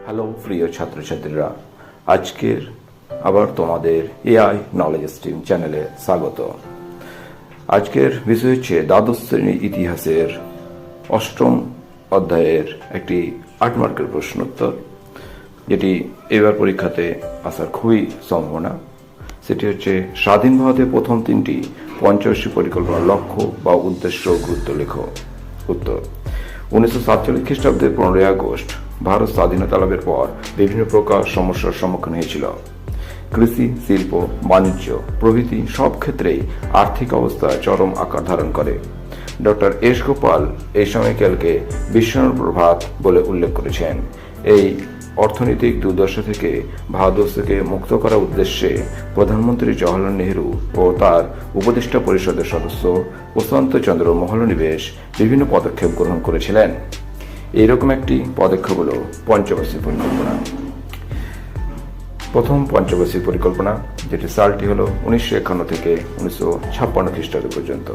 Hello প্রিয় ছাত্রছাত্রীরা, আজকের আবার তোমাদের এআই নলেজ স্ট্রিম চ্যানেলে স্বাগত। আজকের বিষয় হচ্ছে দ্বাদশ শ্রেণীর ইতিহাসের অষ্টম অধ্যায়ের একটি 8 মার্কের প্রশ্নোত্তর, যেটি এবার পরীক্ষাতে আসার খুবই সম্ভাবনা। সেটি হচ্ছে স্বাধীন ভারতের প্রথম 3টি পঞ্চবার্ষিক পরিকল্পনার লক্ষ্য বা উদ্দেশ্য গুরুত্ব লেখো। উত্তর: 1947 খ্রিস্টাব্দের 15ই আগস্ট ভারত স্বাধীনতা লাভের পর বিভিন্ন প্রকার সমস্যার সম্মুখীন হয়েছিল। কৃষি, শিল্প, বাণিজ্য প্রভৃতি সব ক্ষেত্রেই আর্থিক অবস্থা চরম আকার ধারণ করে। ডক্টর এস গোপাল এই সময়কালকে বিশ্বায়ন প্রভাত বলে উল্লেখ করেছেন। এই অর্থনৈতিক দুর্দশা থেকে ভারতবর্ষকে মুক্ত করার উদ্দেশ্যে প্রধানমন্ত্রী জওহরলাল নেহরু ও তার উপদেষ্টা পরিষদের সদস্য প্রশান্ত চন্দ্র মহলানিবেশ বিভিন্ন পদক্ষেপ গ্রহণ করেছিলেন। এইরকম একটি পদক্ষেপ হল পঞ্চবার্ষিক পরিকল্পনা। প্রথম পঞ্চবার্ষিক পরিকল্পনা, যেটি সালটি হল 1951 থেকে 1956 খ্রিস্টাব্দ পর্যন্ত।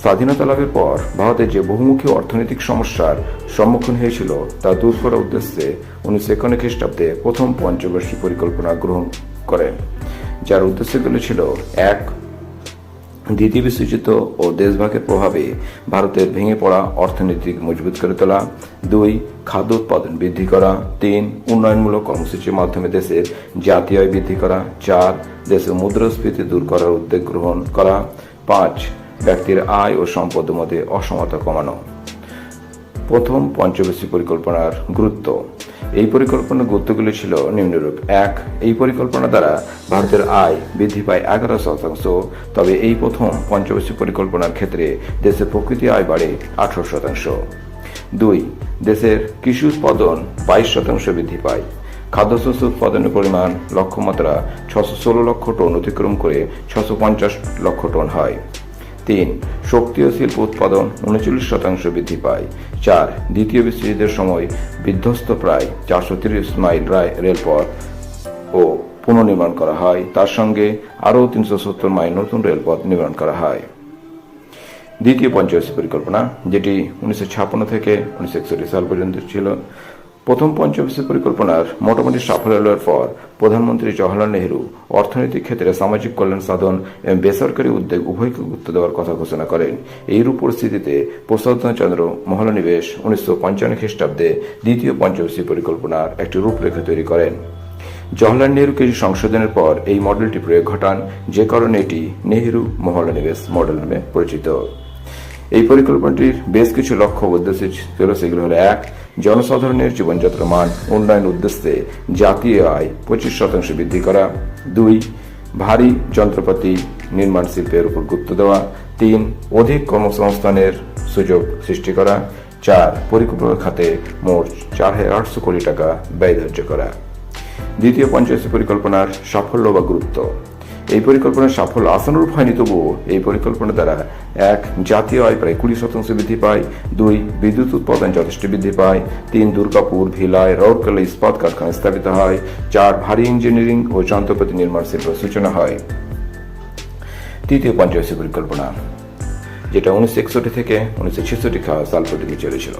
স্বাধীনতা লাভের পর ভারতের যে বহুমুখী অর্থনৈতিক সমস্যার সম্মুখীন হয়েছিল তা দূর করার উদ্দেশ্যে 1951 খ্রিস্টাব্দে প্রথম পঞ্চবার্ষিক পরিকল্পনা গ্রহণ করেন, যার উদ্দেশ্যগুলো ছিল: 1. দ্বিতীয় বিশ্বযুদ্ধ ও দেশভাগের প্রভাবে ভারতের ভেঙে পড়া অর্থনীতি মজবুত করে তোলা। 2. খাদ্য উৎপাদন বৃদ্ধি করা। 3. উন্নয়নমূলক কর্মসূচির মাধ্যমে দেশের জাতীয় আয় বৃদ্ধি করা। 4. দেশের মুদ্রাস্ফীতি দূর করার উদ্যোগ গ্রহণ করা। 5. ব্যক্তির আয় ও সম্পদের মধ্যে অসমতা কমানো। প্রথম পঞ্চবার্ষিক পরিকল্পনার গুরুত্ব। এই পরিকল্পনার গুরুত্বগুলি ছিল নিম্নরূপ: 1. এই পরিকল্পনা দ্বারা ভারতের আয় বৃদ্ধি পায় 11%, তবে এই প্রথম পঞ্চবার্ষিক পরিকল্পনার ক্ষেত্রে দেশের প্রকৃতি আয় বাড়ে 18%। 2. দেশের কৃষি উৎপাদন 22% বৃদ্ধি পায়। খাদ্যশস্য উৎপাদনের পরিমাণ লক্ষ্যমাত্রা 616 লক্ষ টন অতিক্রম করে 650 লক্ষ টন হয়। 3. শক্তি ও শিল্প উৎপাদন 39% বৃদ্ধি পায়। 4. দ্বিতীয় বিশ্বযুদ্ধের সময় বিধ্বস্ত প্রায় 430 মাইল রেলপথ ও পুনর্নির্মাণ করা হয়। তার সঙ্গে আরও 370 মাইল নতুন রেলপথ নির্মাণ করা হয়। দ্বিতীয় পঞ্চবার্ষিক পরিকল্পনা, যেটি 1956 থেকে 1961 সাল পর্যন্ত ছিল। প্রথম পঞ্চবার্ষিক পরিকল্পনার মোটামুটি সাফল্য লাভের পর প্রধানমন্ত্রী জওহরলাল নেহরু অর্থনৈতিক ক্ষেত্রে সামাজিক কল্যাণ সাধন এবং বেসরকারি উদ্যোগ উভয়কে গুরুত্ব দেওয়ার কথা ঘোষণা করেন। এইরূপ পরিস্থিতিতে প্রশান্ত চন্দ্র মহলানিবেশ 1955 খ্রিস্টাব্দে দ্বিতীয় পঞ্চবার্ষিক পরিকল্পনার একটি রূপরেখা তৈরি করেন। জওহরলাল নেহরু কিছু সংশোধনের পর এই মডেলটি প্রয়োগ ঘটান, যে কারণে এটি নেহরু মহলানিবেশ মডেল নামে পরিচিত। এই পরিকল্পনাটির বেশ কিছু লক্ষ্য উদ্দেশ্য ছিল। সেগুলো হল: 1. জনসাধারণের জীবনযাত্রার মান উন্নয়ন উদ্দেশ্যে জাতীয় আয় 25% বৃদ্ধি করা। 2. ভারী যন্ত্রপাতি নির্মাণ শিল্পের উপর গুরুত্ব দেওয়া। 3. অধিক কর্মসংস্থানের সুযোগ সৃষ্টি করা। 4. পরিকল্পনা খাতে মোট 4,800 কোটি টাকা ব্যয় ধার্য করা। দ্বিতীয় পঞ্চবার্ষিক পরিকল্পনার সাফল্য বা গুরুত্ব। এই পরিকল্পনার সাফল্য আশানুরূপ হয়নি, তবুও এই পরিকল্পনা দ্বারা: 1. জাতীয় আয় প্রায় 20% বৃদ্ধি পায়। 2. বিদ্যুৎ উৎপাদন যথেষ্ট বৃদ্ধি পায়। 3. দুর্গাপুর, ভিলায়, রাউরকেলা ইস্পাত কারখানা স্থাপিত হয়। 4. ভারী ইঞ্জিনিয়ারিং ও যন্ত্রপাতি নির্মাণ শিল্পের সূচনা হয়। তৃতীয় পঞ্চবার্ষিক পরিকল্পনা, যেটা 1961 থেকে 1966 সাল পর্যন্ত চলেছিল।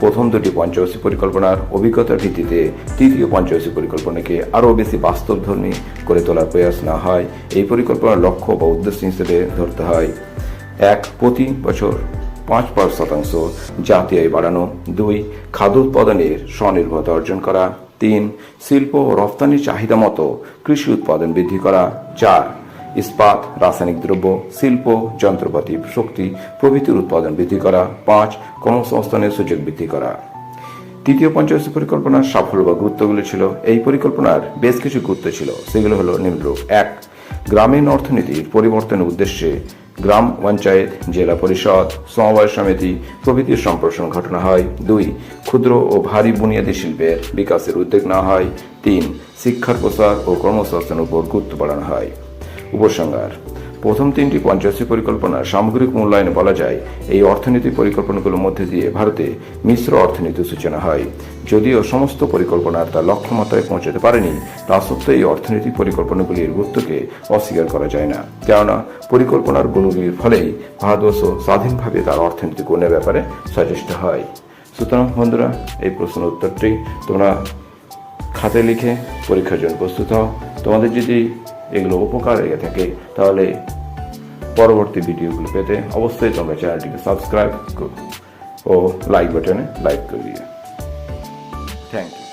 প্রথম দুটি পঞ্চবার্ষিক পরিকল্পনার অভিজ্ঞতার ভিত্তিতে তৃতীয় পঞ্চবার্ষিক পরিকল্পনাকে আরও বেশি বাস্তবধর্মী করে তোলার প্রয়াস না হয়। এই পরিকল্পনার লক্ষ্য বা উদ্দেশ্য হিসেবে ধরতে হয়: 1. প্রতি বছর 5% জাতীয় আয় বাড়ানো। 2. খাদ্য উৎপাদনের স্বনির্ভরতা অর্জন করা। 3. শিল্প ও রফতানির চাহিদা মতো কৃষি উৎপাদন বৃদ্ধি করা। 4. ইস্পাত, রাসায়নিক দ্রব্য, শিল্প, যন্ত্রপাতি, শক্তি প্রভৃতির উৎপাদন বৃদ্ধি করা। 5. কর্মসংস্থানের সুযোগ বৃদ্ধি করা। তৃতীয় পঞ্চবার্ষিক পরিকল্পনার সাফল্য বা গুরুত্বগুলো ছিল: এই পরিকল্পনার বেশ কিছু গুরুত্ব ছিল। সেগুলো হলো নিম্নরূপ: 1. গ্রামীণ অর্থনীতির পরিবর্তনের উদ্দেশ্যে গ্রাম পঞ্চায়েত, জেলা পরিষদ, সমবায় সমিতি প্রভৃতির সম্প্রসারণ ঘটানো হয়। 2. ক্ষুদ্র ও ভারী বুনিয়াদী শিল্পের বিকাশের উদ্যোগ নেওয়া হয়। 3. শিক্ষার প্রসার ও কর্মসংস্থানের উপর গুরুত্ব বাড়ানো হয়। উপসংহার: প্রথম 3টি পঞ্চবার্ষিক পরিকল্পনার সামগ্রিক মূল্যায়নে বলা যায়, এই অর্থনৈতিক পরিকল্পনাগুলোর মধ্যে দিয়ে ভারতে মিশ্র অর্থনীতির সূচনা হয়। যদিও সমস্ত পরিকল্পনার তার লক্ষ্যমাত্রায় পৌঁছাতে পারেনি, তা সত্ত্বেও এই অর্থনৈতিক পরিকল্পনাগুলির গুরুত্বকে অস্বীকার করা যায় না, কেননা পরিকল্পনার গুণগুলির ফলেই ভারতবর্ষ স্বাধীনভাবে তার অর্থনৈতিক উন্নয়নের ব্যাপারে সচেষ্ট হয়। সুতরাং বন্ধুরা, এই প্রশ্নের উত্তরটি তোমরা খাতে লিখে পরীক্ষার জন্য প্রস্তুত হও। তোমাদের যদি এগুলো উপকার লেগে থাকে তাহলে পরবর্তী ভিডিওগুলো পেতে অবশ্যই তোমরা চ্যানেলটিকে সাবস্ক্রাইব করো ও লাইক বাটনে লাইক করে দিও। Thank you.